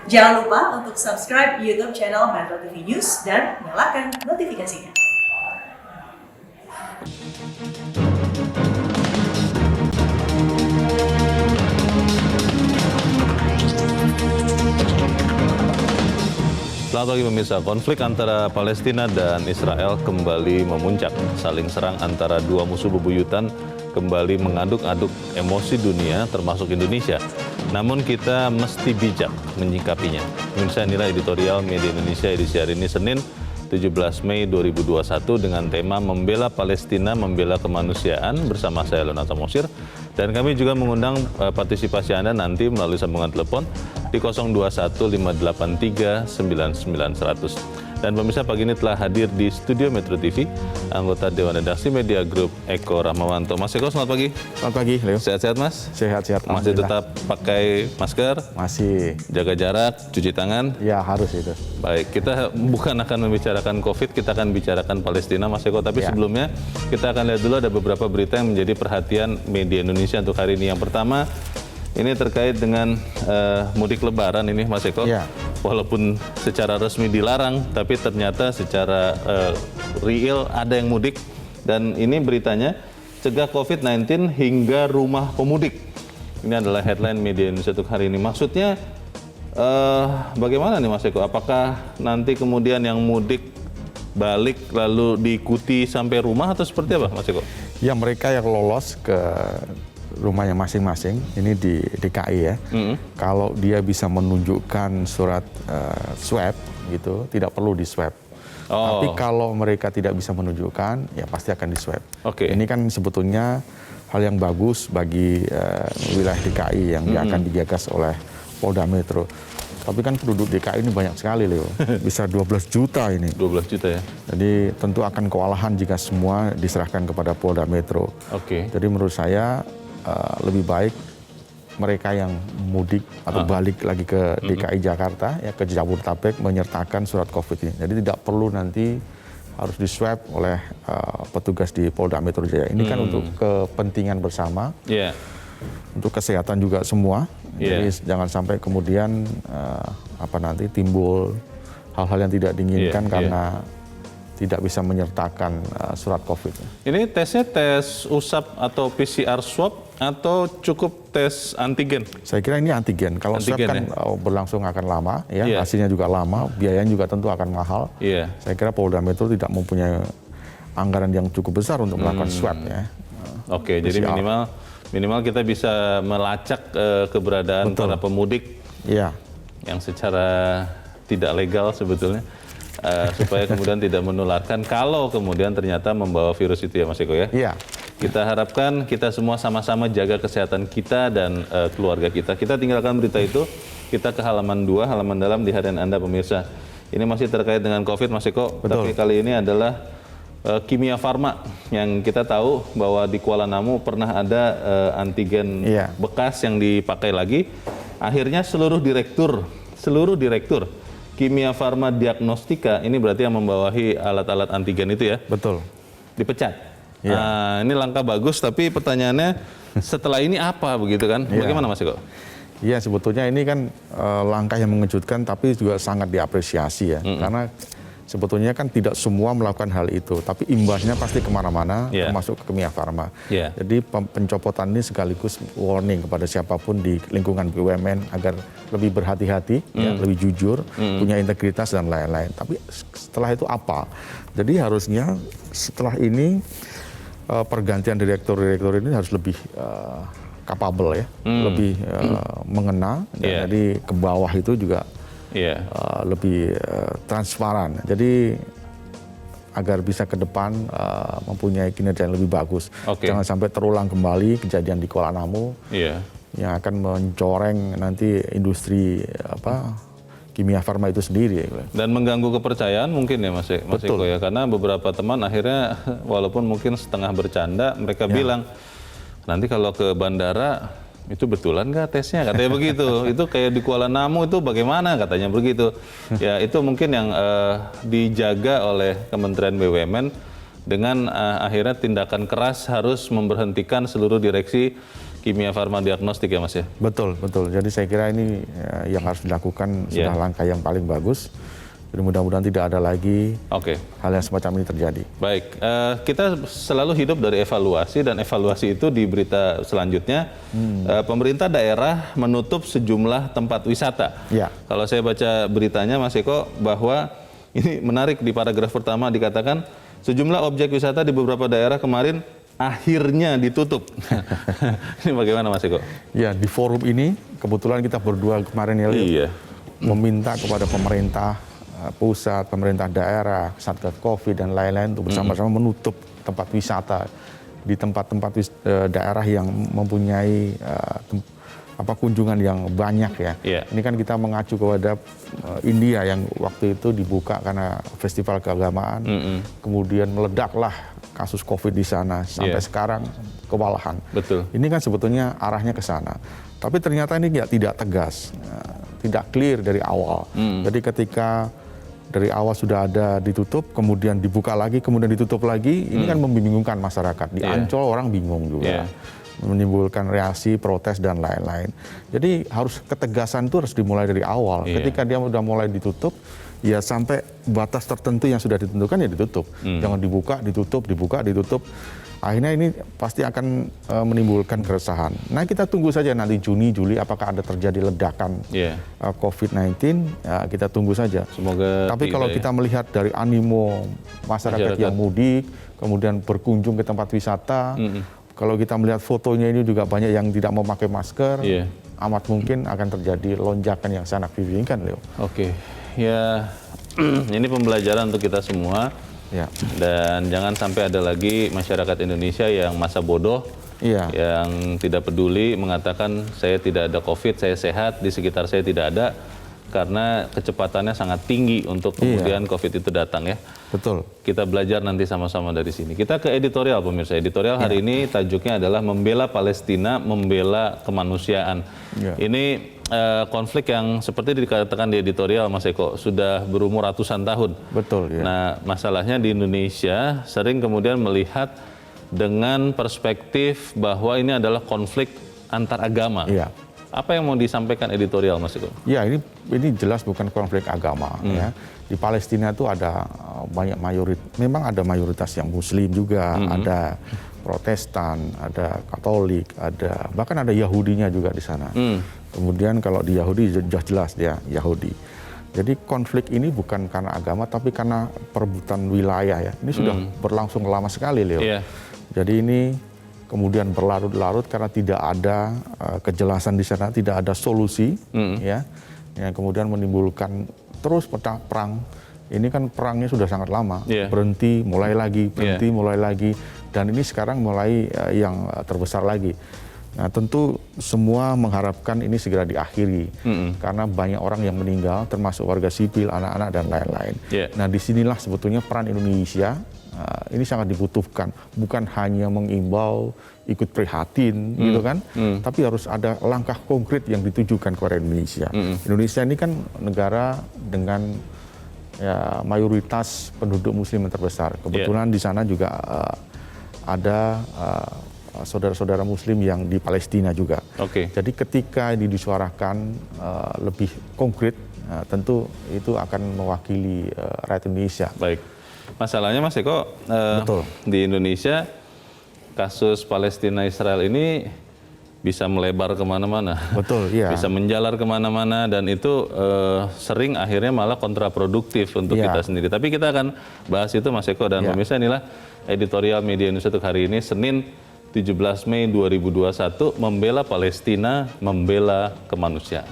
Jangan lupa untuk subscribe YouTube channel Metro TV News dan nyalakan notifikasinya. Selamat pagi pemirsa, konflik antara Palestina dan Israel kembali memuncak. Saling serang antara dua musuh bebuyutan kembali mengaduk-aduk emosi dunia termasuk Indonesia. Namun kita mesti bijak menyikapinya. Pemirsa, inilah editorial Media Indonesia edisi hari ini Senin 17 Mei 2021 dengan tema Membela Palestina, Membela Kemanusiaan bersama saya Leonard Samosir. Dan kami juga mengundang partisipasi Anda nanti melalui sambungan telepon di 0215839900. Dan pemirsa, pagi ini telah hadir di studio Metro TV anggota Dewan Redaksi Media Group Eko Rahmawanto. Mas Eko, selamat pagi. Selamat pagi, Leo. Sehat-sehat, Mas? Sehat-sehat. Masih tetap pakai masker? Masih. Jaga jarak, cuci tangan? Ya, harus itu. Baik, kita bukan akan membicarakan COVID, kita akan bicarakan Palestina, Mas Eko. Tapi sebelumnya, kita akan lihat dulu ada beberapa berita yang menjadi perhatian media Indonesia untuk hari ini. Yang pertama, ini terkait dengan mudik lebaran ini, Mas Eko. Ya. Walaupun secara resmi dilarang, tapi ternyata secara real ada yang mudik. Dan ini beritanya, cegah COVID-19 hingga rumah pemudik. Ini adalah headline media Indonesia untuk hari ini. Maksudnya bagaimana nih Mas Eko? Apakah nanti kemudian yang mudik balik lalu diikuti sampai rumah atau seperti apa, Mas Eko? Ya, mereka yang lolos ke rumahnya masing-masing, ini di DKI ya. Kalau dia bisa menunjukkan surat swab gitu, tidak perlu di swab. Tapi kalau mereka tidak bisa menunjukkan, ya pasti akan di swab. Ini kan sebetulnya hal yang bagus bagi wilayah DKI yang akan digagas oleh Polda Metro. Tapi kan penduduk DKI ini banyak sekali, Leo. Bisa 12 juta ini. 12 juta ya? Jadi tentu akan kewalahan jika semua diserahkan kepada Polda Metro. Jadi menurut saya lebih baik mereka yang mudik atau balik lagi ke DKI Jakarta, ya ke Jabodetabek, menyertakan surat COVID ini. Jadi tidak perlu nanti harus diswab oleh petugas di Polda Metro Jaya. Ini kan untuk kepentingan bersama, untuk kesehatan juga semua. Jadi jangan sampai kemudian nanti timbul hal-hal yang tidak diinginkan karena tidak bisa menyertakan surat COVID. Ini tesnya tes usap atau PCR swab atau cukup tes antigen? Saya kira ini antigen. Kalau swab kan berlangsung akan lama, ya hasilnya juga lama, biayanya juga tentu akan mahal. Saya kira Polda Metro tidak mempunyai anggaran yang cukup besar untuk melakukan swab ya. Jadi minimal kita bisa melacak keberadaan para pemudik yang secara tidak legal sebetulnya. Supaya kemudian tidak menularkan kalau kemudian ternyata membawa virus itu ya Mas Eko ya? Iya. Kita harapkan kita semua sama-sama jaga kesehatan kita dan keluarga kita. Kita tinggalkan berita itu, kita ke halaman 2, halaman dalam di harian Anda pemirsa. Ini masih terkait dengan COVID Mas Eko, tapi kali ini adalah Kimia Farma yang kita tahu bahwa di Kuala Namu pernah ada antigen bekas yang dipakai lagi. Akhirnya seluruh direktur Kimia Farma Diagnostika, ini berarti yang membawahi alat-alat antigen itu ya? Betul. Dipecat. Nah, ini langkah bagus, tapi pertanyaannya setelah ini apa begitu kan? Bagaimana Mas Eko? Iya, sebetulnya ini kan langkah yang mengejutkan tapi juga sangat diapresiasi ya. Karena sebetulnya kan tidak semua melakukan hal itu, tapi imbasnya pasti kemana-mana, termasuk ke Kimia Farma. Jadi pencopotan ini sekaligus warning kepada siapapun di lingkungan BUMN agar lebih berhati-hati, lebih jujur, punya integritas dan lain-lain. Tapi setelah itu apa? Jadi harusnya setelah ini pergantian direktur-direktur ini harus lebih capable ya, lebih mengena. Jadi ke bawah itu juga lebih transparan. Jadi agar bisa ke depan mempunyai kinerja yang lebih bagus. Jangan sampai terulang kembali kejadian di Kuala Namu yang akan mencoreng nanti industri Kimia Farma itu sendiri. Dan mengganggu kepercayaan mungkin ya Mas Eko ya, karena beberapa teman akhirnya walaupun mungkin setengah bercanda mereka bilang nanti kalau ke bandara itu betulan nggak tesnya, katanya begitu. Itu kayak di Kuala Namu itu bagaimana, katanya begitu. Ya itu mungkin yang dijaga oleh Kementerian BUMN dengan akhirnya tindakan keras harus memberhentikan seluruh direksi kimia farma diagnostik ya Mas ya? Betul. Jadi saya kira ini yang harus dilakukan sudah langkah yang paling bagus. Jadi mudah-mudahan tidak ada lagi hal yang semacam ini terjadi. Baik, kita selalu hidup dari evaluasi dan evaluasi itu di berita selanjutnya pemerintah daerah menutup sejumlah tempat wisata. Ya. Kalau saya baca beritanya Mas Eko bahwa ini menarik di paragraf pertama dikatakan sejumlah objek wisata di beberapa daerah kemarin akhirnya ditutup. Ini bagaimana Mas Eko? Ya, di forum ini kebetulan kita berdua kemarin ya meminta kepada pemerintah pusat, pemerintah daerah, Satgas Covid dan lain-lain untuk bersama-sama menutup tempat wisata di tempat-tempat daerah yang mempunyai kunjungan yang banyak ya. Ini kan kita mengacu kepada India yang waktu itu dibuka karena festival keagamaan, kemudian meledaklah kasus Covid di sana sampai sekarang kewalahan. Betul. Ini kan sebetulnya arahnya ke sana. Tapi ternyata ini tidak tegas, tidak clear dari awal. Jadi ketika dari awal sudah ada ditutup, kemudian dibuka lagi, kemudian ditutup lagi, ini kan membingungkan masyarakat. Di Ancol orang bingung juga, menimbulkan reaksi, protes dan lain-lain. Jadi harus ketegasan itu harus dimulai dari awal. Ketika dia sudah mulai ditutup, ya sampai batas tertentu yang sudah ditentukan ya ditutup. Jangan dibuka, ditutup, dibuka, ditutup. Akhirnya ini pasti akan menimbulkan keresahan. Nah kita tunggu saja nanti Juni, Juli apakah ada terjadi ledakan COVID-19, ya, kita tunggu saja. Semoga. Tapi kalau kita melihat dari animo masyarakat yang mudik, kemudian berkunjung ke tempat wisata, kalau kita melihat fotonya ini juga banyak yang tidak memakai masker, amat mungkin akan terjadi lonjakan yang sangat signifikan, Leo. Ya ini pembelajaran untuk kita semua. Dan jangan sampai ada lagi masyarakat Indonesia yang masa bodoh, yang tidak peduli mengatakan saya tidak ada COVID, saya sehat, di sekitar saya tidak ada, karena kecepatannya sangat tinggi untuk kemudian COVID itu datang ya. Betul. Kita belajar nanti sama-sama dari sini. Kita ke editorial pemirsa. Editorial hari ini tajuknya adalah membela Palestina, membela kemanusiaan. Ini konflik yang seperti dikatakan di editorial Mas Eko sudah berumur ratusan tahun. Betul. Nah masalahnya di Indonesia sering kemudian melihat dengan perspektif bahwa ini adalah konflik antar agama. Apa yang mau disampaikan editorial Mas Eko? Ya ini jelas bukan konflik agama ya. Di Palestina itu ada banyak memang ada mayoritas yang Muslim juga, ada Protestan, ada Katolik, bahkan ada Yahudinya juga di sana. Kemudian kalau di Yahudi jelas dia Yahudi. Jadi konflik ini bukan karena agama tapi karena perebutan wilayah ya. Ini sudah berlangsung lama sekali, Leo. Jadi ini kemudian berlarut-larut karena tidak ada kejelasan di sana, tidak ada solusi, ya, yang kemudian menimbulkan terus perang. Ini kan perangnya sudah sangat lama, berhenti, mulai lagi, berhenti, mulai lagi, dan ini sekarang mulai yang terbesar lagi. Nah tentu semua mengharapkan ini segera diakhiri, karena banyak orang yang meninggal, termasuk warga sipil, anak-anak dan lain-lain. Nah disinilah sebetulnya peran Indonesia ini sangat dibutuhkan, bukan hanya mengimbau, ikut prihatin, gitu kan, tapi harus ada langkah konkret yang ditujukan kepada Indonesia. Indonesia ini kan negara dengan mayoritas penduduk Muslim yang terbesar. Kebetulan di sana juga ada saudara-saudara Muslim yang di Palestina juga. Jadi ketika ini disuarakan lebih konkret, tentu itu akan mewakili rakyat Indonesia. Baik. Masalahnya Mas Eko, di Indonesia kasus Palestina-Israel ini bisa melebar kemana-mana. Bisa menjalar kemana-mana dan itu sering akhirnya malah kontraproduktif untuk kita sendiri. Tapi kita akan bahas itu Mas Eko dan pemirsa, inilah editorial Media Indonesia untuk hari ini, Senin 17 Mei 2021, membela Palestina, membela kemanusiaan.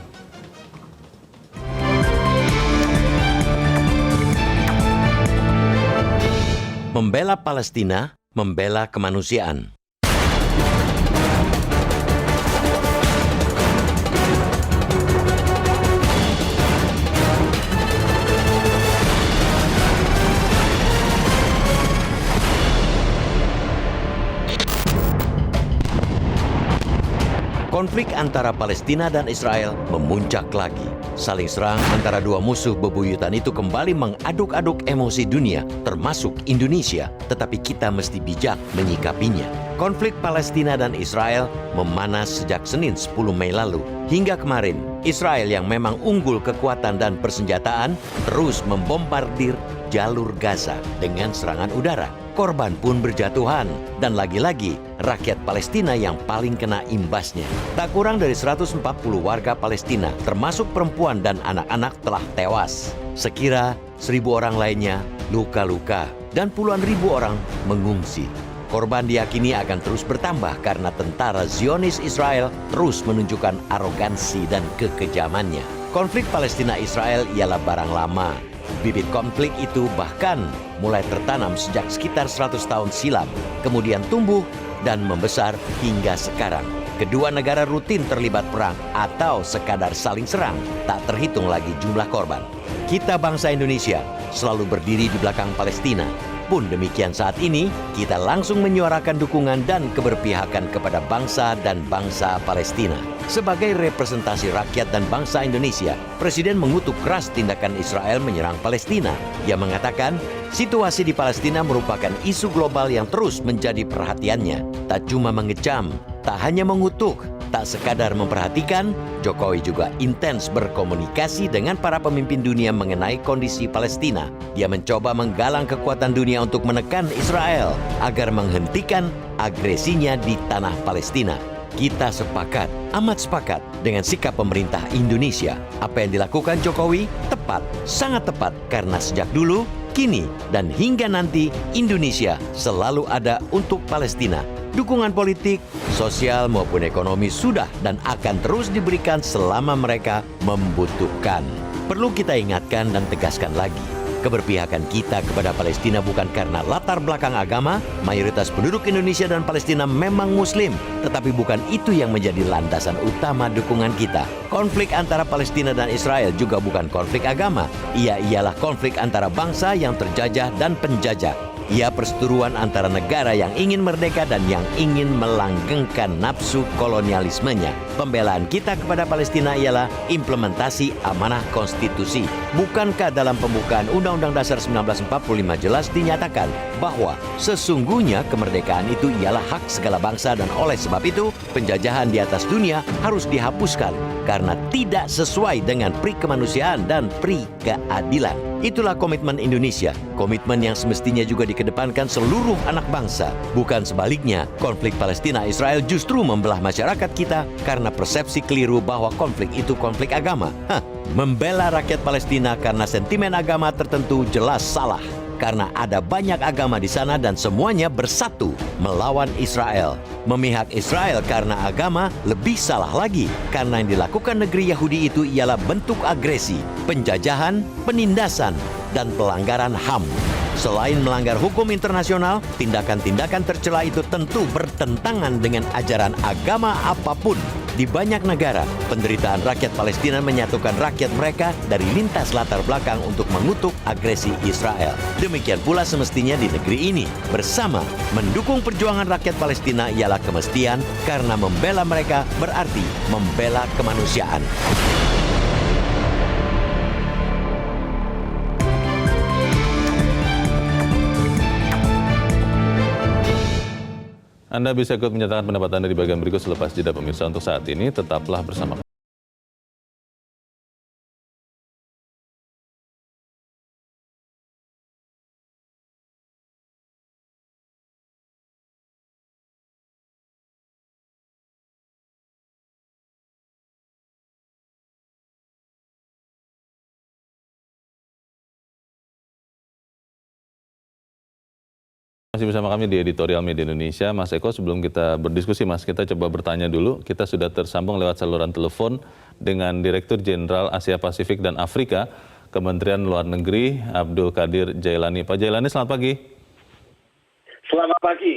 Membela Palestina, membela kemanusiaan. Konflik antara Palestina dan Israel memuncak lagi. Saling serang antara dua musuh bebuyutan itu kembali mengaduk-aduk emosi dunia, termasuk Indonesia. Tetapi kita mesti bijak menyikapinya. Konflik Palestina dan Israel memanas sejak Senin 10 Mei lalu. Hingga kemarin, Israel yang memang unggul kekuatan dan persenjataan terus membombardir jalur Gaza dengan serangan udara. Korban pun berjatuhan, dan lagi-lagi rakyat Palestina yang paling kena imbasnya. Tak kurang dari 140 warga Palestina, termasuk perempuan dan anak-anak, telah tewas. Sekira 1.000 orang lainnya luka-luka, dan puluhan ribu orang mengungsi. Korban diyakini akan terus bertambah karena tentara Zionis Israel terus menunjukkan arogansi dan kekejamannya. Konflik Palestina-Israel ialah barang lama. Bibit konflik itu bahkan mulai tertanam sejak sekitar 100 tahun silam, kemudian tumbuh dan membesar hingga sekarang. Kedua negara rutin terlibat perang atau sekadar saling serang, tak terhitung lagi jumlah korban. Kita bangsa Indonesia selalu berdiri di belakang Palestina. Pun demikian saat ini, kita langsung menyuarakan dukungan dan keberpihakan kepada bangsa dan bangsa Palestina. Sebagai representasi rakyat dan bangsa Indonesia, Presiden mengutuk keras tindakan Israel menyerang Palestina. Ia mengatakan, situasi di Palestina merupakan isu global yang terus menjadi perhatiannya. Tak cuma mengecam, tak hanya mengutuk, tak sekadar memperhatikan, Jokowi juga intens berkomunikasi dengan para pemimpin dunia mengenai kondisi Palestina. Dia mencoba menggalang kekuatan dunia untuk menekan Israel agar menghentikan agresinya di tanah Palestina. Kita sepakat, amat sepakat dengan sikap pemerintah Indonesia. Apa yang dilakukan Jokowi tepat, sangat tepat, karena sejak dulu, kini, dan hingga nanti Indonesia selalu ada untuk Palestina. Dukungan politik, sosial maupun ekonomi sudah dan akan terus diberikan selama mereka membutuhkan. Perlu kita ingatkan dan tegaskan lagi, keberpihakan kita kepada Palestina bukan karena latar belakang agama. Mayoritas penduduk Indonesia dan Palestina memang Muslim, tetapi bukan itu yang menjadi landasan utama dukungan kita. Konflik antara Palestina dan Israel juga bukan konflik agama. Ia ialah konflik antara bangsa yang terjajah dan penjajah. Ia perseteruan antara negara yang ingin merdeka dan yang ingin melanggengkan nafsu kolonialismenya. Pembelaan kita kepada Palestina ialah implementasi amanah konstitusi. Bukankah dalam pembukaan Undang-Undang Dasar 1945 jelas dinyatakan bahwa sesungguhnya kemerdekaan itu ialah hak segala bangsa, dan oleh sebab itu penjajahan di atas dunia harus dihapuskan karena tidak sesuai dengan pri kemanusiaan dan pri keadilan. Itulah komitmen Indonesia, komitmen yang semestinya juga dikedepankan seluruh anak bangsa. Bukan sebaliknya, konflik Palestina-Israel justru membelah masyarakat kita karena persepsi keliru bahwa konflik itu konflik agama. Membela rakyat Palestina karena sentimen agama tertentu jelas salah. Karena ada banyak agama di sana dan semuanya bersatu melawan Israel. Memihak Israel karena agama lebih salah lagi, karena yang dilakukan negeri Yahudi itu ialah bentuk agresi, penjajahan, penindasan, dan pelanggaran HAM. Selain melanggar hukum internasional, tindakan-tindakan tercela itu tentu bertentangan dengan ajaran agama apapun. Di banyak negara, penderitaan rakyat Palestina menyatukan rakyat mereka dari lintas latar belakang untuk mengutuk agresi Israel. Demikian pula semestinya di negeri ini. Bersama mendukung perjuangan rakyat Palestina ialah kemestian, karena membela mereka berarti membela kemanusiaan. Anda bisa ikut menyatakan pendapat Anda di bagian berikut selepas jeda pemirsa. Untuk saat ini, tetaplah bersama kami. Masih bersama kami di Editorial Media Indonesia. Mas Eko, sebelum kita berdiskusi, Mas, kita coba bertanya dulu. Kita sudah tersambung lewat saluran telepon dengan Direktur Jenderal Asia Pasifik dan Afrika, Kementerian Luar Negeri, Abdul Qadir Jailani. Pak Jailani, selamat pagi. Selamat pagi.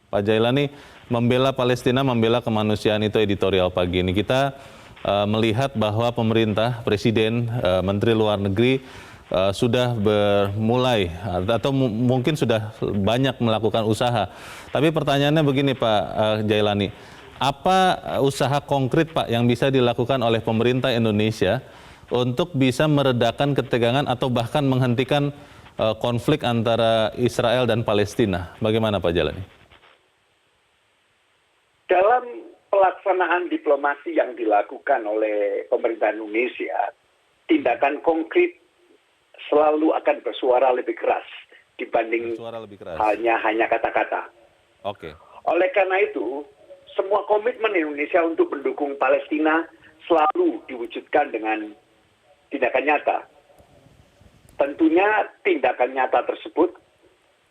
Pak Jailani, membela Palestina, membela kemanusiaan, itu editorial pagi ini. Kita melihat bahwa pemerintah, Presiden, Menteri Luar Negeri sudah bermulai atau mungkin sudah banyak melakukan usaha. Tapi pertanyaannya begini, Pak Jailani, apa usaha konkret, Pak, yang bisa dilakukan oleh pemerintah Indonesia untuk bisa meredakan ketegangan atau bahkan menghentikan konflik antara Israel dan Palestina. Bagaimana Pak Jalani? Dalam pelaksanaan diplomasi yang dilakukan oleh pemerintah Indonesia, tindakan konkret selalu akan bersuara lebih keras dibanding hanya kata-kata. Oke. Oleh karena itu, semua komitmen Indonesia untuk mendukung Palestina selalu diwujudkan dengan tindakan nyata. Tentunya tindakan nyata tersebut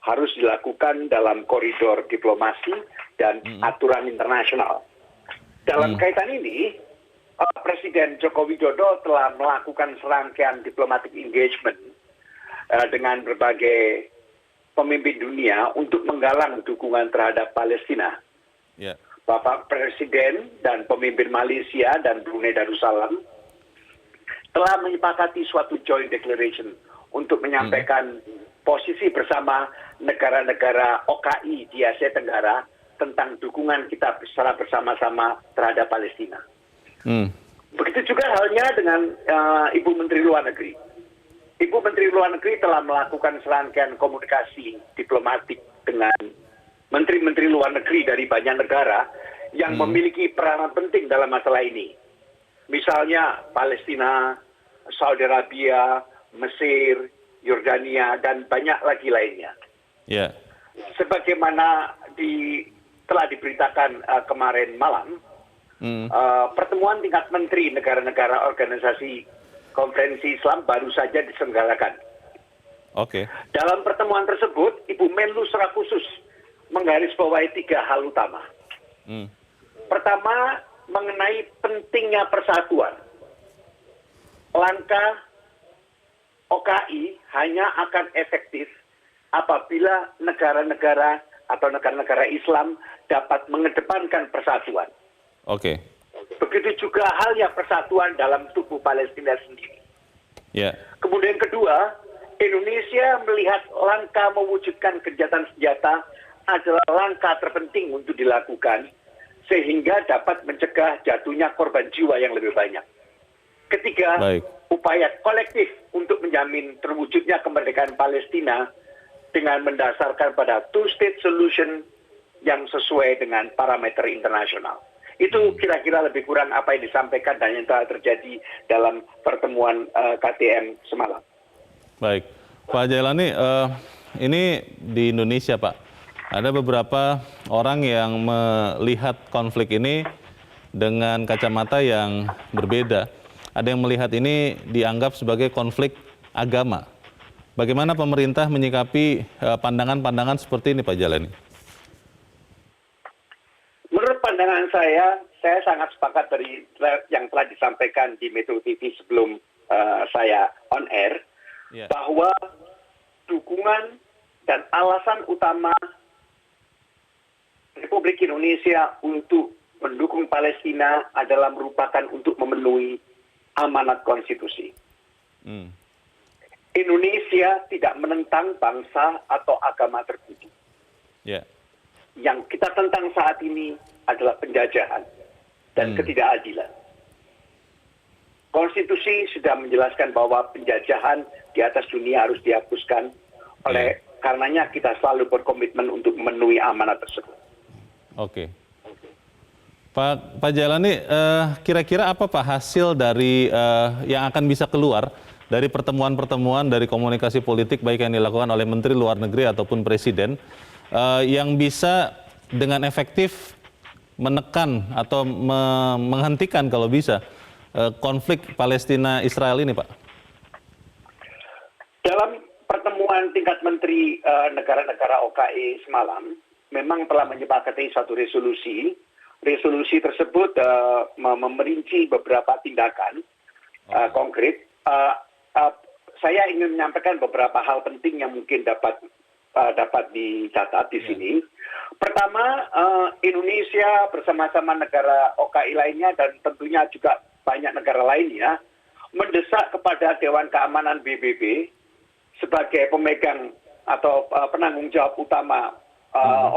harus dilakukan dalam koridor diplomasi dan aturan internasional. Dalam kaitan ini, Presiden Joko Widodo telah melakukan serangkaian diplomatic engagement dengan berbagai pemimpin dunia untuk menggalang dukungan terhadap Palestina. Yeah. Bapak Presiden dan pemimpin Malaysia dan Brunei Darussalam telah menyepakati suatu joint declaration untuk menyampaikan posisi bersama negara-negara OKI di Asia Tenggara tentang dukungan kita secara bersama-sama terhadap Palestina. Begitu juga halnya dengan Ibu Menteri Luar Negeri. Ibu Menteri Luar Negeri telah melakukan serangkaian komunikasi diplomatik dengan menteri-menteri luar negeri dari banyak negara yang memiliki peranan penting dalam masalah ini. Misalnya Palestina, Saudi Arabia, Mesir, Yordania, dan banyak lagi lainnya. Yeah. Sebagaimana telah diberitakan kemarin malam, pertemuan tingkat menteri negara-negara organisasi konferensi Islam baru saja diselenggarakan. Oke. Dalam pertemuan tersebut, Ibu Menlu secara khusus menggarisbawahi 3 hal utama. Pertama, mengenai pentingnya persatuan. Langkah OKI hanya akan efektif apabila negara-negara atau negara-negara Islam dapat mengedepankan persatuan. Oke. Begitu juga halnya persatuan dalam tubuh Palestina sendiri. Yeah. Kemudian kedua, Indonesia melihat langkah mewujudkan gencatan senjata adalah langkah terpenting untuk dilakukan sehingga dapat mencegah jatuhnya korban jiwa yang lebih banyak. Ketiga, upaya kolektif untuk menjamin terwujudnya kemerdekaan Palestina dengan mendasarkan pada two-state solution yang sesuai dengan parameter internasional. Itu kira-kira lebih kurang apa yang disampaikan dan yang telah terjadi dalam pertemuan KTM semalam. Baik, Pak Jailani, ini di Indonesia Pak, ada beberapa orang yang melihat konflik ini dengan kacamata yang berbeda. Ada yang melihat ini dianggap sebagai konflik agama. Bagaimana pemerintah menyikapi pandangan-pandangan seperti ini, Pak Jalani? Menurut pandangan saya sangat sepakat dari yang telah disampaikan di Metro TV sebelum saya on air, bahwa dukungan dan alasan utama Republik Indonesia untuk mendukung Palestina adalah merupakan untuk memenuhi amanat konstitusi. Indonesia tidak menentang bangsa atau agama tertentu. Yang kita tentang saat ini adalah penjajahan dan ketidakadilan. Konstitusi sudah menjelaskan bahwa penjajahan di atas dunia harus dihapuskan. Oleh karenanya kita selalu berkomitmen untuk memenuhi amanat tersebut. Oke. Pak Jailani, kira-kira apa Pak hasil dari yang akan bisa keluar dari pertemuan-pertemuan dari komunikasi politik baik yang dilakukan oleh Menteri Luar Negeri ataupun Presiden yang bisa dengan efektif menekan atau menghentikan kalau bisa konflik Palestina-Israel ini, Pak? Dalam pertemuan tingkat menteri negara-negara OKI semalam, memang telah menyepakati satu resolusi. Resolusi tersebut merinci beberapa tindakan konkret. Saya ingin menyampaikan beberapa hal penting yang mungkin dapat dicatat di sini. Pertama, Indonesia bersama-sama negara OKI lainnya dan tentunya juga banyak negara lainnya mendesak kepada Dewan Keamanan PBB sebagai pemegang atau penanggung jawab utama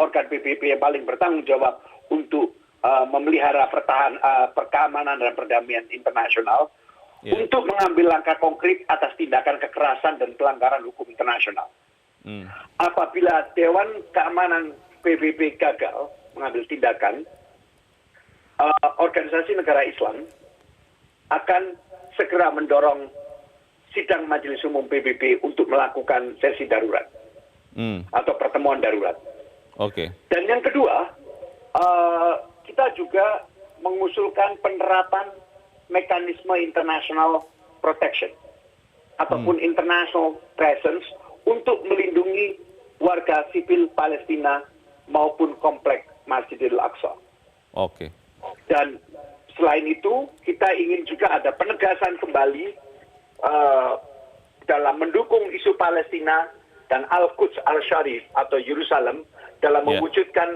organ PBB yang paling bertanggung jawab untuk memelihara keamanan dan perdamaian internasional untuk mengambil langkah konkret atas tindakan kekerasan dan pelanggaran hukum internasional. Apabila Dewan Keamanan PBB gagal mengambil tindakan, organisasi negara Islam akan segera mendorong sidang Majelis Umum PBB untuk melakukan sesi darurat atau pertemuan darurat. Dan yang kedua, kita juga mengusulkan penerapan mekanisme international protection ataupun international presence untuk melindungi warga sipil Palestina maupun kompleks Masjidil Aqsa. Dan selain itu, kita ingin juga ada penegasan kembali dalam mendukung isu Palestina dan Al-Quds Al-Sharif atau Yerusalem dalam mewujudkan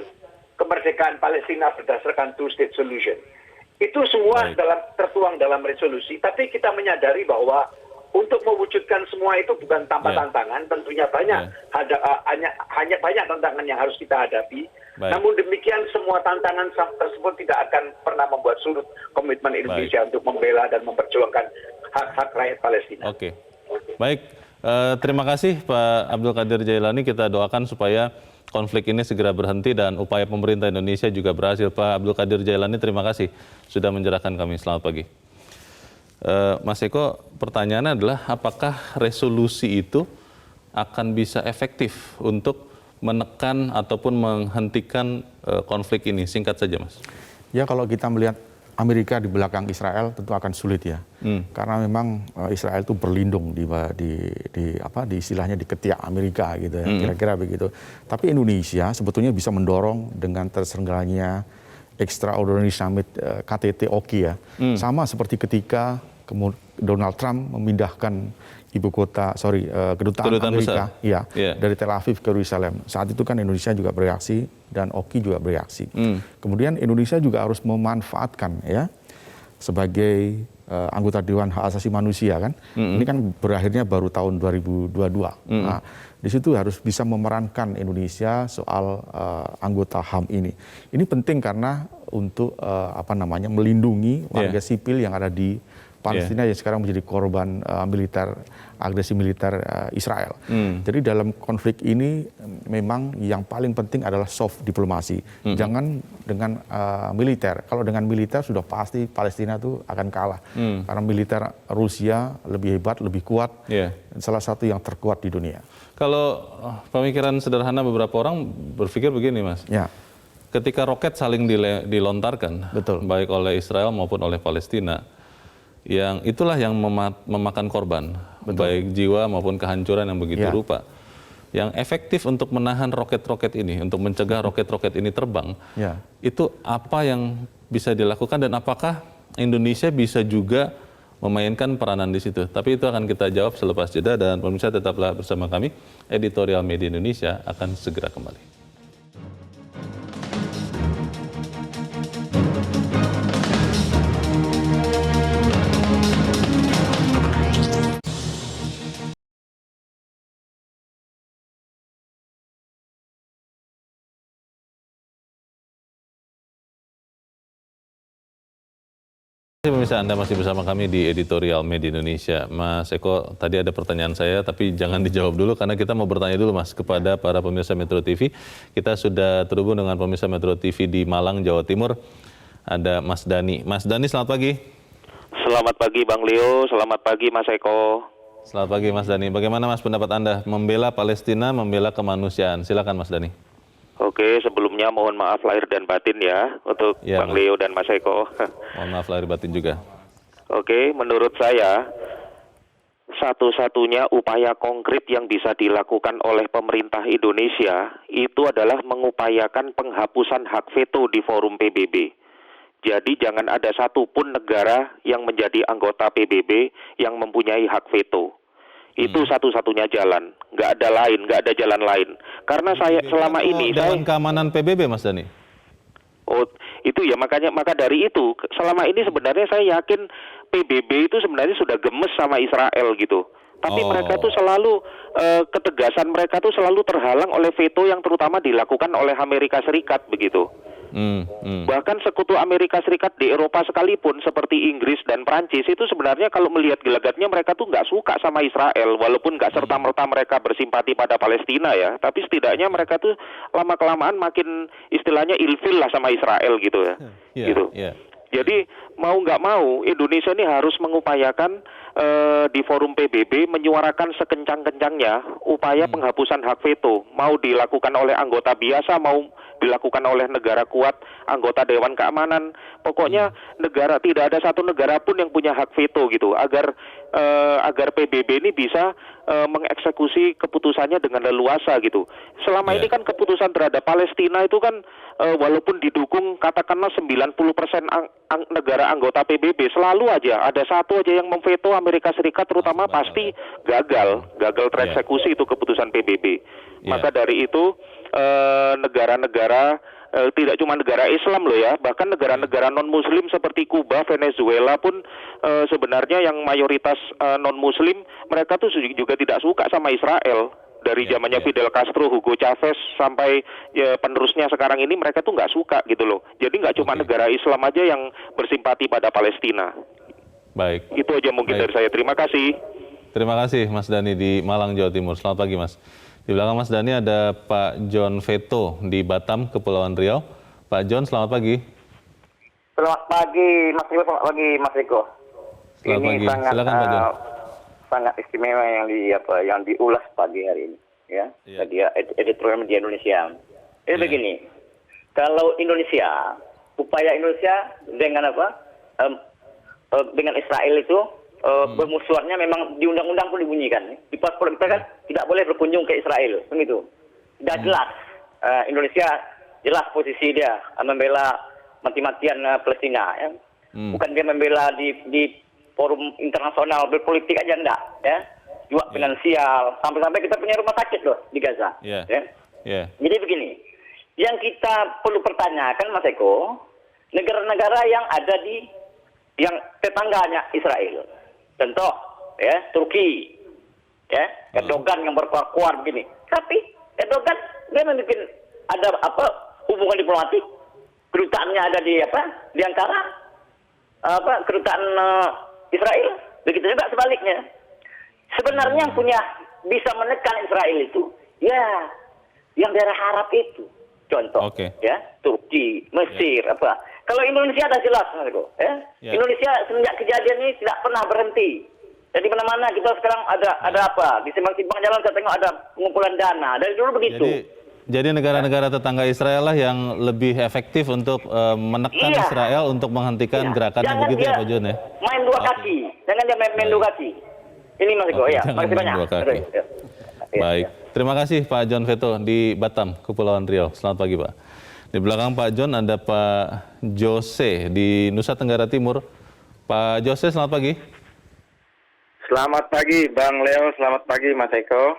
kemerdekaan Palestina berdasarkan two-state solution. Itu semua tertuang dalam resolusi, tapi kita menyadari bahwa untuk mewujudkan semua itu bukan tanpa tantangan, tentunya banyak hanya banyak tantangan yang harus kita hadapi. Namun demikian semua tantangan tersebut tidak akan pernah membuat surut komitmen Indonesia untuk membela dan memperjuangkan hak-hak rakyat Palestina. Baik, terima kasih Pak Abdul Qadir Jailani. Kita doakan supaya konflik ini segera berhenti dan upaya pemerintah Indonesia juga berhasil. Pak Abdul Qadir Jailani, terima kasih sudah mencerahkan kami. Selamat pagi. Mas Eko, pertanyaannya adalah apakah resolusi itu akan bisa efektif untuk menekan ataupun menghentikan konflik ini? Singkat saja, Mas. Ya, kalau kita melihat Amerika di belakang Israel tentu akan sulit ya, karena memang Israel itu berlindung di istilahnya di ketiak Amerika gitu ya, kira-kira begitu. Tapi Indonesia sebetulnya bisa mendorong dengan terselenggaranya Extraordinary Summit KTT OKI ya, sama seperti ketika Donald Trump memindahkan kedutaan Amerika dari Tel Aviv ke Yerusalem. Saat itu kan Indonesia juga bereaksi dan OKI juga bereaksi. Kemudian Indonesia juga harus memanfaatkan ya sebagai anggota Dewan Hak Asasi Manusia kan. Ini kan berakhirnya baru tahun 2022. Nah, di situ harus bisa memerankan Indonesia soal anggota HAM ini. Ini penting karena untuk melindungi warga sipil yang ada di Palestina yang sekarang menjadi korban agresi militer Israel. Jadi dalam konflik ini memang yang paling penting adalah soft diplomasi. Jangan dengan militer. Kalau dengan militer sudah pasti Palestina itu akan kalah. Karena militer Rusia lebih hebat, lebih kuat. Salah satu yang terkuat di dunia. Kalau pemikiran sederhana beberapa orang berpikir begini, Mas. Ketika roket saling dilontarkan, baik oleh Israel maupun oleh Palestina, yang itulah yang memakan korban, baik jiwa maupun kehancuran yang begitu rupa. Yang efektif untuk menahan roket-roket ini, untuk mencegah roket-roket ini terbang, itu apa yang bisa dilakukan dan apakah Indonesia bisa juga memainkan peranan di situ? Tapi itu akan kita jawab selepas jeda dan pemirsa tetaplah bersama kami. Editorial Media Indonesia akan segera kembali. Pemirsa, Anda masih bersama kami di Editorial Media Indonesia. Mas Eko, tadi ada pertanyaan saya, tapi jangan dijawab dulu karena kita mau bertanya dulu, Mas, kepada para pemirsa Metro TV. Kita sudah terhubung dengan pemirsa Metro TV di Malang, Jawa Timur. Ada Mas Dani. Mas Dani, selamat pagi. Selamat pagi, Bang Leo. Selamat pagi, Mas Eko. Selamat pagi, Mas Dani. Bagaimana, Mas, pendapat Anda membela Palestina, membela kemanusiaan? Silakan, Mas Dani. Oke, sebelumnya mohon maaf lahir dan batin ya untuk Bang Leo dan Mas Eko. Mohon maaf lahir batin juga. Oke, menurut saya satu-satunya upaya konkret yang bisa dilakukan oleh pemerintah Indonesia itu adalah mengupayakan penghapusan hak veto di forum PBB. Jadi jangan ada satupun negara yang menjadi anggota PBB yang mempunyai hak veto. Itu satu-satunya jalan, nggak ada jalan lain. Karena saya selama ini Dewan Keamanan PBB, Mas Dani. Oh, itu ya maka dari itu selama ini sebenarnya saya yakin PBB itu sebenarnya sudah gemes sama Israel gitu. Tapi mereka tuh selalu ketegasan mereka tuh selalu terhalang oleh veto yang terutama dilakukan oleh Amerika Serikat begitu. Bahkan sekutu Amerika Serikat di Eropa sekalipun seperti Inggris dan Prancis itu sebenarnya kalau melihat gelagatnya mereka tuh nggak suka sama Israel, walaupun nggak serta-merta mereka bersimpati pada Palestina ya, tapi setidaknya mereka tuh lama-kelamaan makin istilahnya ilfil lah sama Israel gitu ya. Gitu. Jadi mau nggak mau Indonesia ini harus mengupayakan di forum PBB menyuarakan sekencang-kencangnya upaya penghapusan hak veto, mau dilakukan oleh anggota biasa, mau dilakukan oleh negara kuat, anggota Dewan Keamanan. Pokoknya negara, tidak ada satu negara pun yang punya hak veto gitu, agar PBB ini bisa mengeksekusi keputusannya dengan leluasa gitu. Selama ini kan keputusan terhadap Palestina itu kan walaupun didukung katakanlah 90% negara anggota PBB, selalu aja ada satu aja yang memveto, Amerika Serikat terutama pasti gagal tereksekusi itu keputusan PBB. Maka dari itu negara-negara tidak cuma negara Islam loh ya, bahkan negara-negara non-Muslim seperti Kuba, Venezuela pun sebenarnya yang mayoritas non-Muslim, mereka tuh juga tidak suka sama Israel. Dari zamannya Fidel Castro, Hugo Chavez, sampai penerusnya sekarang ini mereka tuh nggak suka gitu loh. Jadi nggak cuma negara Islam aja yang bersimpati pada Palestina. Baik. Itu aja mungkin dari saya. Terima kasih. Terima kasih Mas Dhani di Malang, Jawa Timur. Selamat pagi Mas. Di belakang Mas Dhani ada Pak John Veto di Batam, Kepulauan Riau. Pak John, selamat pagi. Selamat pagi Mas Riko. Selamat pagi Mas Riko. Selamat pagi. Silakan Pak John. Sangat istimewa yang diulas pagi hari ini ya. Tadi editorial media Indonesia. Begini, kalau Indonesia, upaya Indonesia dengan dengan Israel itu bermusuhannya memang di undang-undang pun dibunyikan. Di paspor kita kan tidak boleh berkunjung ke Israel, begitu. Sudah jelas Indonesia jelas posisi dia membela mati-matian Palestina ya. Bukan dia membela di forum internasional berpolitik aja enggak ya, juga finansial, sampai-sampai kita punya rumah sakit loh di Gaza. Jadi begini, yang kita perlu pertanyakan Mas Eko, negara-negara yang ada di yang tetangganya Israel, contoh ya Turki ya, Erdogan yang berkuar-kuar begini, tapi Erdogan dia memimpin ada hubungan diplomatik, kedutaannya ada di Ankara, kedutaan Israel, begitu juga sebaliknya. Sebenarnya yang punya bisa menekan Israel itu, ya, yang daerah Arab itu, contoh, ya, Turki, Mesir, Kalau Indonesia ada jelas, ya. Indonesia semenjak kejadian ini tidak pernah berhenti. Jadi mana-mana kita sekarang ada apa? Di simpang-simpang jalan saya tengok ada pengumpulan dana. Dari dulu begitu. Jadi negara-negara tetangga Israel lah yang lebih efektif untuk menekan Israel untuk menghentikan gerakannya, begitu ya Pak John ya? Main dua kaki, jangan dia main dua kaki. Ini Mas Eko ya, makasih banyak. Baik, terima kasih Pak John Veto di Batam, Kepulauan Riau. Selamat pagi Pak. Di belakang Pak John ada Pak Jose di Nusa Tenggara Timur. Pak Jose, selamat pagi. Selamat pagi Bang Leo, selamat pagi Mas Eko.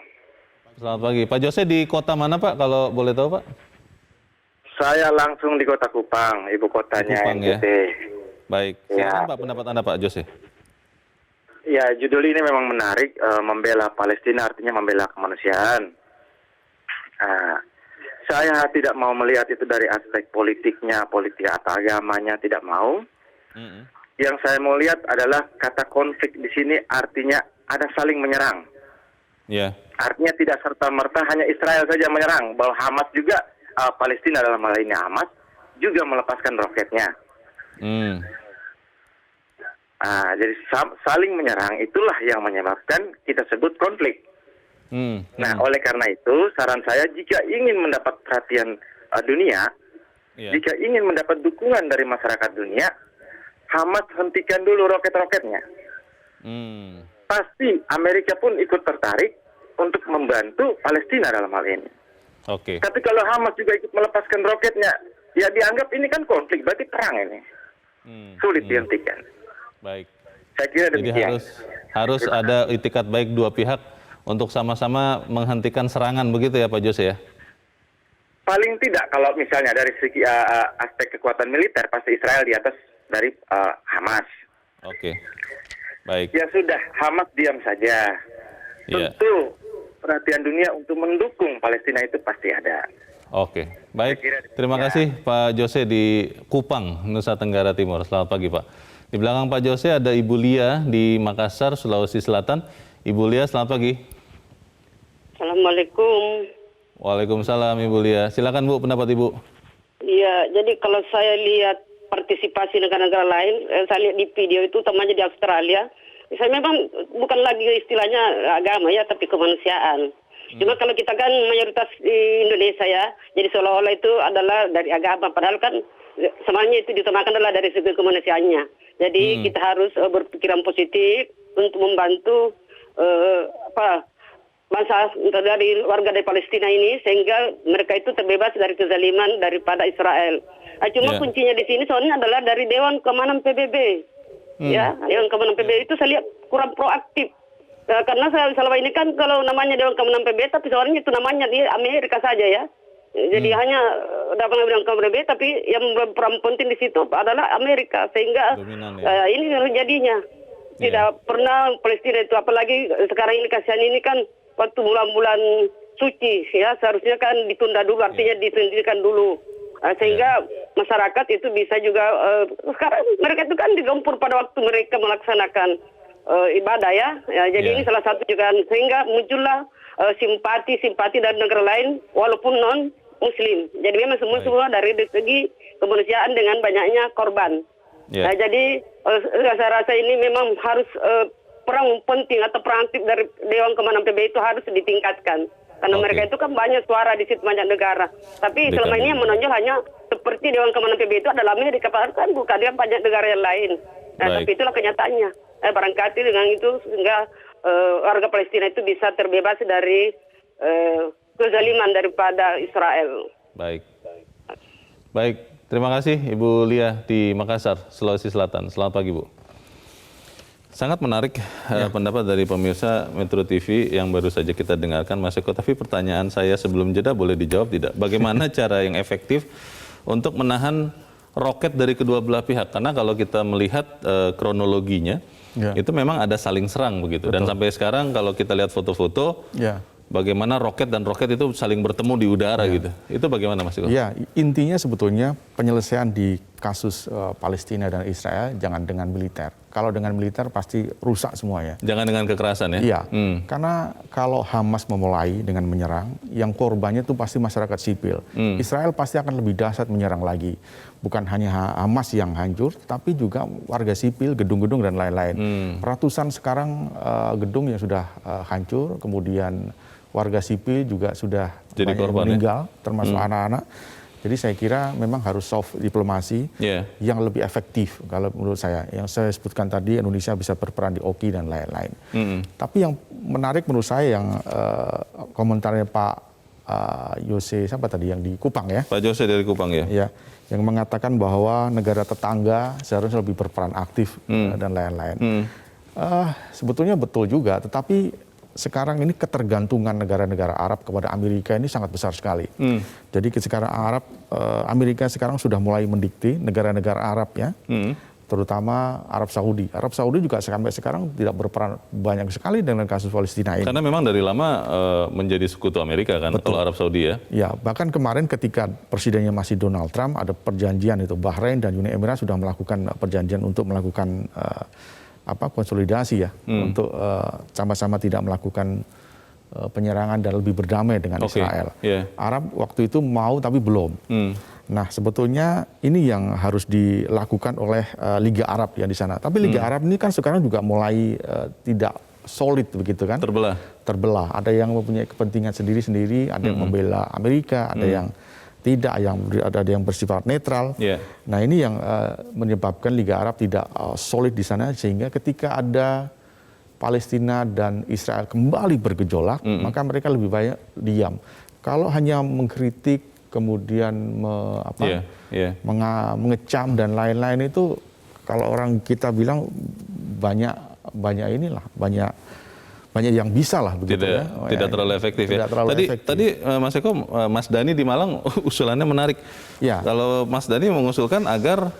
Selamat pagi. Pak Jose di kota mana Pak, kalau boleh tahu Pak? Saya langsung di kota Kupang, ibu kotanya Kupang, NTT. Ya? Baik, silakan Pak pendapat Anda Pak Jose. Ya, judul ini memang menarik, membela Palestina artinya membela kemanusiaan. Saya tidak mau melihat itu dari aspek politiknya, politik atau agamanya, tidak mau. Yang saya mau lihat adalah kata konflik di sini artinya ada saling menyerang. Artinya tidak serta-merta hanya Israel saja menyerang, bahwa Hamas juga, Palestina dalam hal ini Hamas, juga melepaskan roketnya. Jadi saling menyerang itulah yang menyebabkan kita sebut konflik. Nah, oleh karena itu, saran saya jika ingin mendapat perhatian dunia, jika ingin mendapat dukungan dari masyarakat dunia, Hamas hentikan dulu roket-roketnya. Pasti Amerika pun ikut tertarik untuk membantu Palestina dalam hal ini. Tapi kalau Hamas juga ikut melepaskan roketnya, ya dianggap ini kan konflik, berarti perang ini. Sulit dihentikan. Baik. Saya kira demikian. Jadi harus ada itikat baik dua pihak untuk sama-sama menghentikan serangan, begitu ya Pak Jose ya? Paling tidak kalau misalnya dari segi aspek kekuatan militer, pasti Israel di atas dari Hamas. Baik. Ya sudah, Hamas diam saja. tentu perhatian dunia untuk mendukung Palestina itu pasti ada. Oke, baik. Terima kasih Pak Jose di Kupang, Nusa Tenggara Timur. Selamat pagi Pak. Di belakang Pak Jose ada Ibu Lia di Makassar, Sulawesi Selatan. Ibu Lia, selamat pagi. Assalamualaikum. Waalaikumsalam Ibu Lia. Silakan Bu, pendapat Ibu. Iya, jadi kalau saya lihat partisipasi negara-negara lain, saya lihat di video itu, utamanya di Australia, saya memang bukan lagi istilahnya agama ya, tapi kemanusiaan. Cuma kalau kita kan mayoritas di Indonesia ya, jadi seolah-olah itu adalah dari agama, padahal kan semuanya itu ditemakan adalah dari segi kemanusiaannya. Jadi kita harus berpikiran positif untuk membantu bangsa dari warga dari Palestina ini sehingga mereka itu terbebas dari kezaliman daripada Israel. Cuma kuncinya di sini soalnya adalah dari Dewan Keamanan PBB. Ya, Dewan Keamanan PBB itu saya lihat kurang proaktif. Karena selama ini kan kalau namanya Dewan Keamanan PBB, tapi soalnya itu namanya di Amerika saja ya. Jadi hanya dapat Dewan Keamanan PBB, tapi yang berperan penting di situ adalah Amerika. Sehingga ini jadinya tidak pernah Palestina itu, apalagi sekarang ini kasihan ini kan waktu bulan-bulan suci ya, seharusnya kan ditunda dulu, artinya ditundukkan dulu. Sehingga masyarakat itu bisa juga sekarang mereka itu kan digempur pada waktu mereka melaksanakan ibadah ya. Jadi ini salah satu juga sehingga muncullah simpati dari negara lain walaupun non Muslim. Jadi memang semua dari segi kemanusiaan dengan banyaknya korban. Jadi saya rasa ini memang harus perang penting atau perang aktif dari Dewan Keamanan PBB itu harus ditingkatkan. Karena mereka itu kan banyak suara di situ, banyak negara. Tapi selama ini yang menonjol hanya seperti Dewan Keamanan PBB itu adalah Amerika, padahal kan bukan, dia banyak negara yang lain. Tapi itulah kenyataannya. Barangkali dengan itu sehingga warga Palestina itu bisa terbebas dari kezaliman daripada Israel. Baik, terima kasih Ibu Lia di Makassar, Sulawesi Selatan. Selamat pagi Bu. Sangat menarik pendapat dari pemirsa Metro TV yang baru saja kita dengarkan Mas Eko. Tapi pertanyaan saya sebelum jeda boleh dijawab tidak? Bagaimana cara yang efektif untuk menahan roket dari kedua belah pihak? Karena kalau kita melihat kronologinya, itu memang ada saling serang begitu. Dan sampai sekarang kalau kita lihat foto-foto, bagaimana roket dan roket itu saling bertemu di udara gitu. Itu bagaimana Mas Eko? Ya, intinya sebetulnya penyelesaian di kasus Palestina dan Israel jangan dengan militer. Kalau dengan militer pasti rusak semua ya. Jangan dengan kekerasan ya? Iya, karena kalau Hamas memulai dengan menyerang, yang korbannya itu pasti masyarakat sipil. Israel pasti akan lebih dahsyat menyerang lagi. Bukan hanya Hamas yang hancur, tapi juga warga sipil, gedung-gedung dan lain-lain. Ratusan sekarang gedung yang sudah hancur, kemudian warga sipil juga sudah jadi korban, meninggal, termasuk anak-anak. Jadi saya kira memang harus soft diplomasi yang lebih efektif kalau menurut saya. Yang saya sebutkan tadi Indonesia bisa berperan di OKI dan lain-lain. Tapi yang menarik menurut saya yang komentarnya Pak Jose siapa tadi yang di Kupang ya? Pak Jose dari Kupang ya. Ya, yang mengatakan bahwa negara tetangga seharusnya lebih berperan aktif dan lain-lain. Sebetulnya betul juga, tetapi sekarang ini ketergantungan negara-negara Arab kepada Amerika ini sangat besar sekali. Jadi sekarang Amerika sekarang sudah mulai mendikte negara-negara Arab ya, terutama Arab Saudi. Arab Saudi juga sampai sekarang tidak berperan banyak sekali dengan kasus Palestina ini. Karena memang dari lama menjadi sekutu Amerika kan, kalau Arab Saudi ya. Ya, bahkan kemarin ketika presidennya masih Donald Trump ada perjanjian itu Bahrain dan Uni Emirat sudah melakukan perjanjian untuk melakukan konsolidasi ya untuk sama-sama tidak melakukan penyerangan dan lebih berdamai dengan Israel. Arab waktu itu mau tapi belum. Nah sebetulnya ini yang harus dilakukan oleh Liga Arab ya di sana. Tapi Liga Arab ini kan sekarang juga mulai tidak solid begitu kan? Terbelah. Ada yang mempunyai kepentingan sendiri-sendiri, ada yang membela Amerika, ada yang tidak, ada yang bersifat netral. Nah ini yang menyebabkan Liga Arab tidak solid di sana, sehingga ketika ada Palestina dan Israel kembali bergejolak, maka mereka lebih banyak diam. Kalau hanya mengkritik, kemudian mengecam dan lain-lain itu, kalau orang kita bilang banyak yang bisa lah begitu tidak terlalu efektif ya. Tadi Mas Eko, Mas Dhani di Malang usulannya menarik. Kalau Mas Dhani mengusulkan agar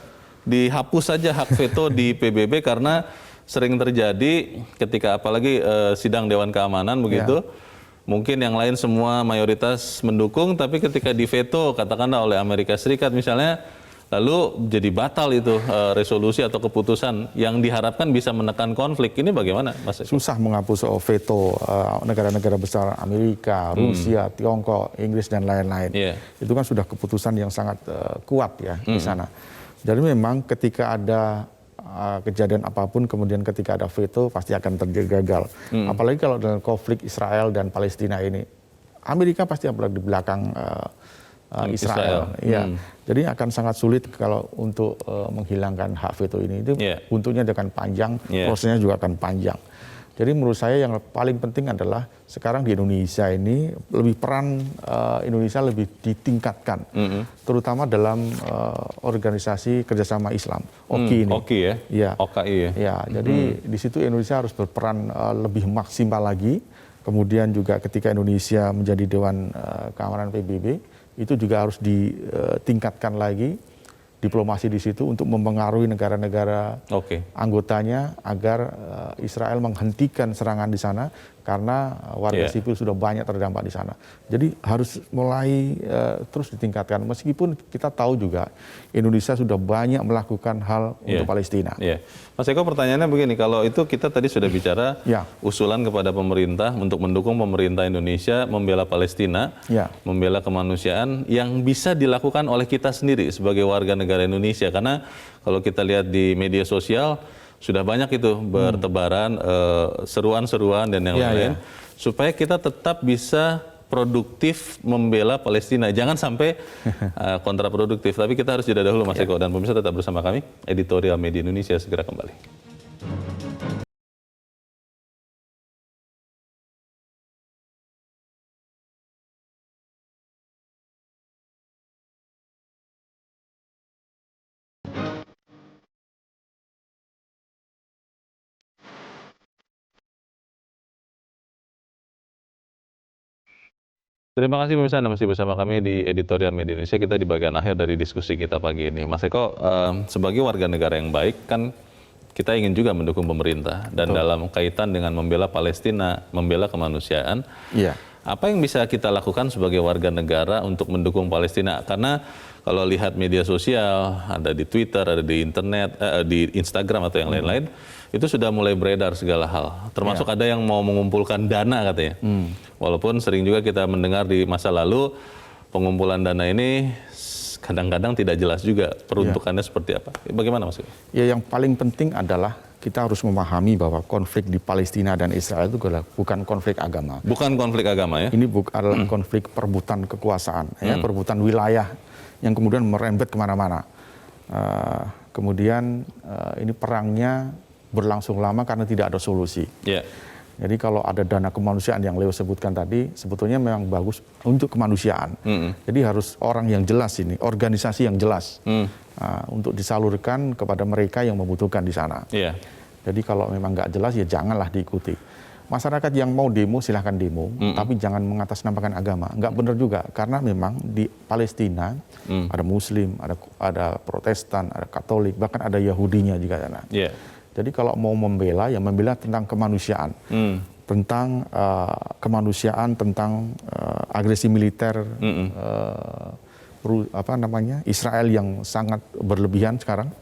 dihapus saja hak veto di PBB karena sering terjadi ketika apalagi sidang Dewan Keamanan begitu, mungkin yang lain semua mayoritas mendukung, tapi ketika diveto katakanlah oleh Amerika Serikat misalnya, lalu jadi batal itu resolusi atau keputusan yang diharapkan bisa menekan konflik. Ini bagaimana, Mas? Susah menghapus veto negara-negara besar Amerika, Rusia, Tiongkok, Inggris dan lain-lain. Itu kan sudah keputusan yang sangat kuat ya di sana. Jadi memang ketika ada kejadian apapun, kemudian ketika ada veto pasti akan terjadi gagal. Apalagi kalau dalam konflik Israel dan Palestina ini, Amerika pasti ada di belakang Israel. Ya. Jadi akan sangat sulit kalau untuk menghilangkan hak veto ini. Itu buntutnya akan panjang, prosesnya juga akan panjang. Jadi menurut saya yang paling penting adalah sekarang di Indonesia ini peran Indonesia lebih ditingkatkan, terutama dalam organisasi kerjasama Islam, OKI ini. OKI ya? Ya. OKI ya? Ya, jadi di situ Indonesia harus berperan lebih maksimal lagi. Kemudian juga ketika Indonesia menjadi Dewan Keamanan PBB, itu juga harus ditingkatkan lagi diplomasi di situ untuk mempengaruhi negara-negara anggotanya agar Israel menghentikan serangan di sana karena warga sipil sudah banyak terdampak di sana. Jadi harus mulai terus ditingkatkan meskipun kita tahu juga Indonesia sudah banyak melakukan hal untuk Palestina. Mas Eko, pertanyaannya begini, kalau itu kita tadi sudah bicara usulan kepada pemerintah untuk mendukung pemerintah Indonesia membela Palestina, membela kemanusiaan yang bisa dilakukan oleh kita sendiri sebagai warga negara Indonesia. Karena kalau kita lihat di media sosial sudah banyak itu bertebaran seruan-seruan dan yang lain supaya kita tetap bisa produktif membela Palestina. Jangan sampai kontraproduktif. Tapi kita harus jeda dahulu, Mas Eko, dan pemirsa tetap bersama kami. Editorial Media Indonesia segera kembali. Terima kasih pemirsa, Anda masih bersama kami di Editorial Media Indonesia. Kita di bagian akhir dari diskusi kita pagi ini. Mas Eko, sebagai warga negara yang baik kan kita ingin juga mendukung pemerintah. Dan dalam kaitan dengan membela Palestina, membela kemanusiaan, apa yang bisa kita lakukan sebagai warga negara untuk mendukung Palestina? Karena kalau lihat media sosial, ada di Twitter, ada di internet, di Instagram atau yang lain-lain, itu sudah mulai beredar segala hal. Termasuk ada yang mau mengumpulkan dana katanya. Walaupun sering juga kita mendengar di masa lalu pengumpulan dana ini kadang-kadang tidak jelas juga peruntukannya seperti apa. Bagaimana Mas? Ya, yang paling penting adalah kita harus memahami bahwa konflik di Palestina dan Israel itu bukan konflik agama. Bukan konflik agama ya? Ini adalah konflik perebutan kekuasaan, ya, perebutan wilayah yang kemudian merembet kemana-mana. Kemudian ini perangnya berlangsung lama karena tidak ada solusi. Jadi kalau ada dana kemanusiaan yang Leo sebutkan tadi, sebetulnya memang bagus untuk kemanusiaan. Jadi harus orang yang jelas ini, organisasi yang jelas untuk disalurkan kepada mereka yang membutuhkan di sana. Jadi kalau memang nggak jelas ya janganlah diikuti. Masyarakat yang mau demo silahkan demo, tapi jangan mengatasnamakan agama. Nggak benar juga, karena memang di Palestina ada Muslim, ada Protestan, ada Katolik, bahkan ada Yahudinya juga sana. Jadi kalau mau membela, ya membela tentang kemanusiaan, tentang kemanusiaan, tentang agresi militer Israel yang sangat berlebihan sekarang,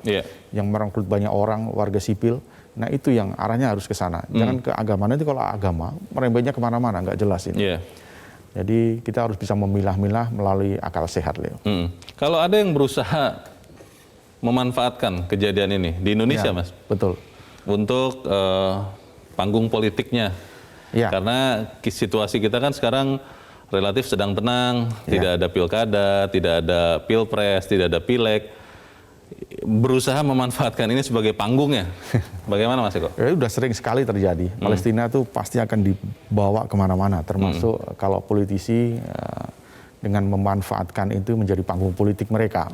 yang merekrut banyak orang, warga sipil. Nah itu yang arahnya harus ke sana, jangan ke agama. Nanti kalau agama merembetnya kemana-mana, nggak jelas ini. Jadi kita harus bisa memilah-milah melalui akal sehat, Leo. Kalau ada yang berusaha memanfaatkan kejadian ini di Indonesia, Mas? Betul. Untuk panggung politiknya. Karena situasi kita kan sekarang relatif sedang tenang, tidak ada pilkada, tidak ada pilpres, tidak ada pileg. Berusaha memanfaatkan ini sebagai panggungnya. Bagaimana Mas Eko? Ya, sudah sering sekali terjadi. Palestina itu pasti akan dibawa kemana-mana, termasuk kalau politisi dengan memanfaatkan itu menjadi panggung politik mereka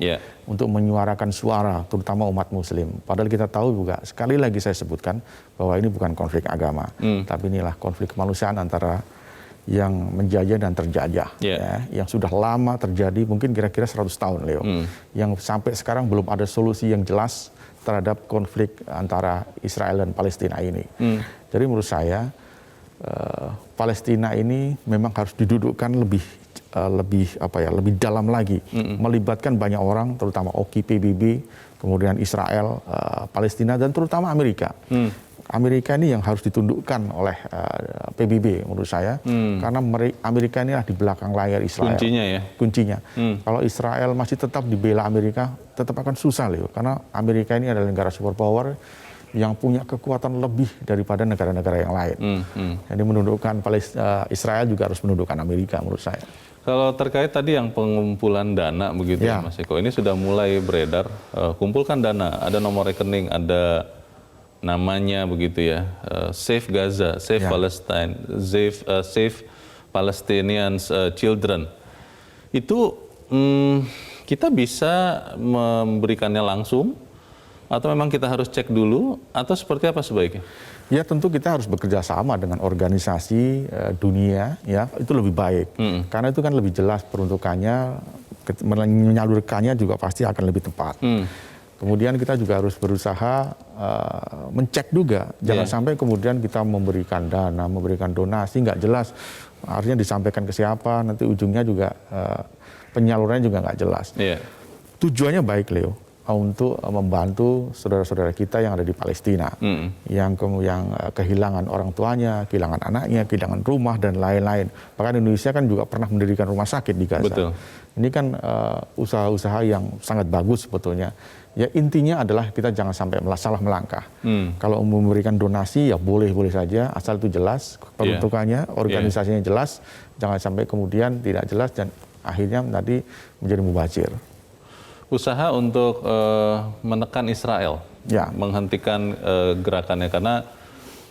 untuk menyuarakan suara, terutama umat Muslim. Padahal kita tahu juga, sekali lagi saya sebutkan bahwa ini bukan konflik agama, tapi inilah konflik kemanusiaan antara yang menjajah dan terjajah, ya, yang sudah lama terjadi, mungkin kira-kira 100 tahun, Leo, yang sampai sekarang belum ada solusi yang jelas terhadap konflik antara Israel dan Palestina ini. Jadi menurut saya Palestina ini memang harus didudukkan lebih dalam lagi, melibatkan banyak orang, terutama OKI, PBB, kemudian Israel, Palestina, dan terutama Amerika. Amerika ini yang harus ditundukkan oleh PBB menurut saya, karena Amerika ini di belakang layar Israel. Kuncinya ya? Kuncinya. Kalau Israel masih tetap dibela Amerika, tetap akan susah, Leo, karena Amerika ini adalah negara superpower yang punya kekuatan lebih daripada negara-negara yang lain. Jadi menundukkan Israel juga harus menundukkan Amerika menurut saya. Kalau terkait tadi yang pengumpulan dana begitu ya, Mas Eko, ini sudah mulai beredar, kumpulkan dana, ada nomor rekening, ada namanya begitu ya, Save Gaza, Save Palestine, Save Palestinians Children. Itu kita bisa memberikannya langsung, atau memang kita harus cek dulu, atau seperti apa sebaiknya? Ya tentu kita harus bekerja sama dengan organisasi dunia, ya itu lebih baik, karena itu kan lebih jelas peruntukannya, menyalurkannya juga pasti akan lebih tepat. Kemudian kita juga harus berusaha mencek juga, jangan sampai kemudian kita memberikan dana, memberikan donasi nggak jelas, artinya disampaikan ke siapa, nanti ujungnya juga penyalurannya juga nggak jelas. Tujuannya baik, Leo, untuk membantu saudara-saudara kita yang ada di Palestina, yang kehilangan orang tuanya, kehilangan anaknya, kehilangan rumah dan lain-lain. Bahkan Indonesia kan juga pernah mendirikan rumah sakit di Gaza. Betul. Ini kan usaha-usaha yang sangat bagus sebetulnya. Ya intinya adalah kita jangan sampai salah melangkah. Kalau memberikan donasi ya boleh-boleh saja, asal itu jelas peruntukannya, organisasinya jelas, jangan sampai kemudian tidak jelas dan akhirnya nanti menjadi mubazir. Usaha untuk menekan Israel, menghentikan gerakannya, karena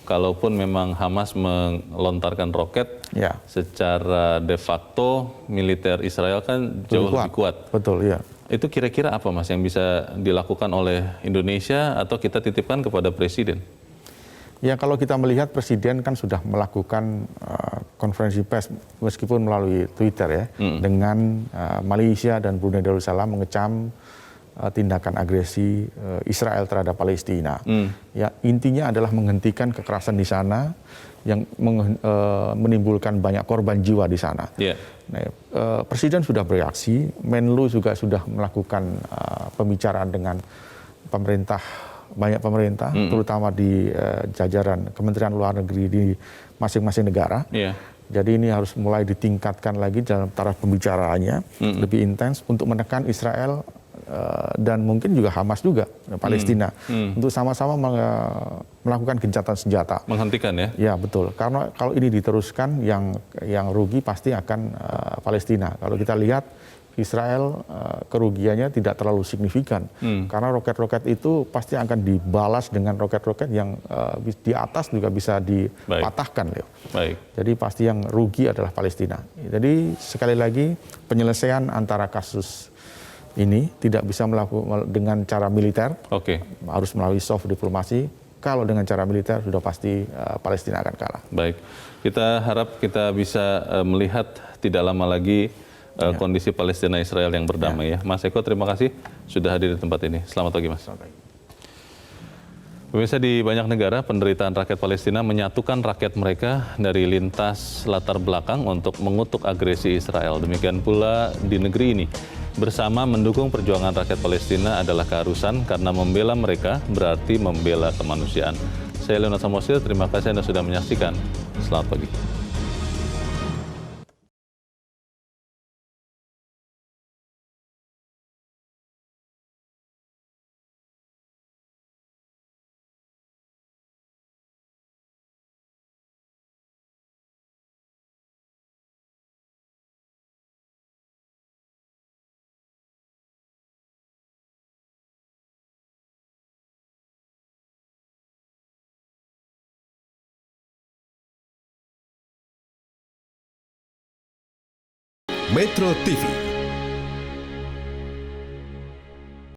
kalaupun memang Hamas melontarkan roket, secara de facto militer Israel kan jauh lebih kuat. Betul, ya. Itu kira-kira apa, Mas, yang bisa dilakukan oleh Indonesia atau kita titipkan kepada Presiden? Ya kalau kita melihat Presiden kan sudah melakukan konferensi pers meskipun melalui Twitter ya, dengan Malaysia dan Brunei Darussalam mengecam tindakan agresi Israel terhadap Palestina. Ya intinya adalah menghentikan kekerasan di sana yang menimbulkan banyak korban jiwa di sana. Nah, Presiden sudah bereaksi, Menlu juga sudah melakukan pembicaraan dengan banyak pemerintah, terutama di jajaran Kementerian Luar Negeri di masing-masing negara. Jadi ini harus mulai ditingkatkan lagi dalam taraf pembicaraannya, lebih intens untuk menekan Israel dan mungkin juga Hamas juga, Palestina, untuk sama-sama melakukan gencatan senjata. Menghentikan ya? Ya betul, karena kalau ini diteruskan yang rugi pasti akan Palestina. Kalau kita lihat Israel kerugiannya tidak terlalu signifikan, karena roket-roket itu pasti akan dibalas dengan roket-roket yang di atas juga bisa dipatahkan, Leo. Jadi pasti yang rugi adalah Palestina. Jadi sekali lagi penyelesaian antara kasus ini tidak bisa melakukan dengan cara militer, harus melalui soft diplomasi. Kalau dengan cara militer sudah pasti Palestina akan kalah. Baik, kita harap kita bisa melihat tidak lama lagi kondisi Palestina Israel yang berdamai ya. Mas Eko, terima kasih sudah hadir di tempat ini. Selamat pagi, Mas. Pemirsa, di banyak negara penderitaan rakyat Palestina menyatukan rakyat mereka dari lintas latar belakang untuk mengutuk agresi Israel. Demikian pula di negeri ini. Bersama mendukung perjuangan rakyat Palestina adalah keharusan, karena membela mereka berarti membela kemanusiaan. Saya Leonard Samosil, terima kasih Anda sudah menyaksikan. Selamat pagi. Metro TV,